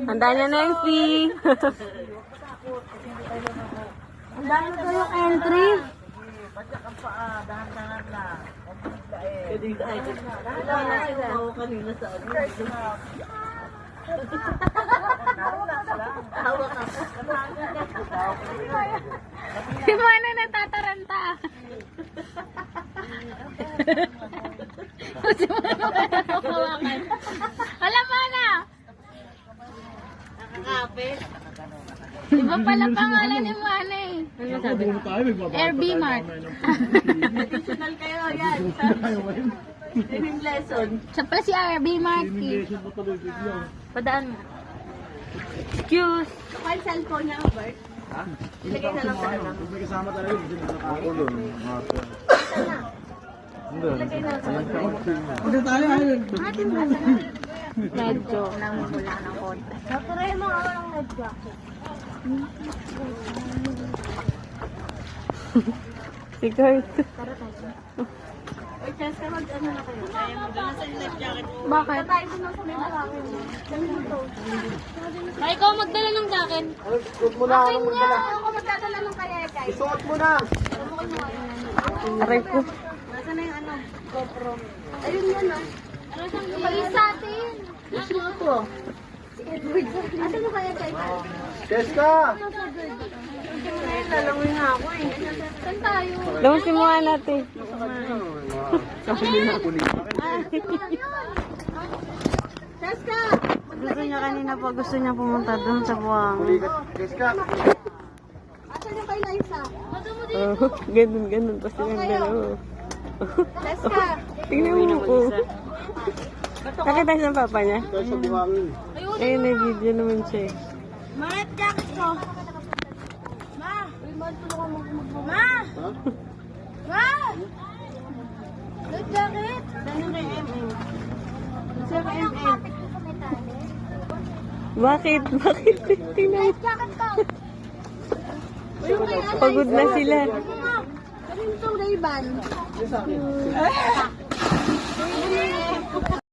Handa niya na yung fee. Ang dami ko yung entry. Si Mana natataranta. Si Mana natawakan. Wala Mana. Nakakapit. Iba pala pangalan ni Mana eh. RB Mart. Additional kayo yan. Swimming lesson. Siya pala si RB Mart. Padaan mo. Excuse. Kaya cellphone niya, Bert. Ilagay na lang sa alam. May kasama talaga. Ako doon. Ilagay na lang sa alam. Hindi tayo ayun. Medyo namumula ng konti. Naturay mo ang red jacket. Si Kurt. Uy, Cheska, mag-ano na kayo? Kaya mo doon sa red jacket. Bakit? Tayo doon sa may malaki. Ay, ikaw magdala ng jacket. Suot mo na. Anong magdala? Ako magdadala ng kaya, guys. Suot mo na. Aray ko. Nasaan na yung ano? GoPro. Ayun yun, no? Yung sa atin. Yung GoPro. Si Edward. Asan mo kaya, guys? Cheska! Lalawin nga ako eh. Saan tayo? Lamusin mo nga natin. Cheska! Gusto niya kanina pa, gusto niya pumunta doon sa buwang. Cheska! Asan yung kay Liza? Oh, ganun pa silang dalawa. Cheska! Tingnan mo po. Nakita siya ng papa niya? Ito sa buhangin. Ayun, may video naman siya eh. Ma, red jacket ko. Ma! Ma! Ha? Ma! Red jacket! Saan yung kay MM? Saan kay MM? Bakit? Bakit? Tingnan mo. Jacket ko! Yung kay Alay. Pagod na sila. Ano yung itong Ray-Ban? Yung sa akin.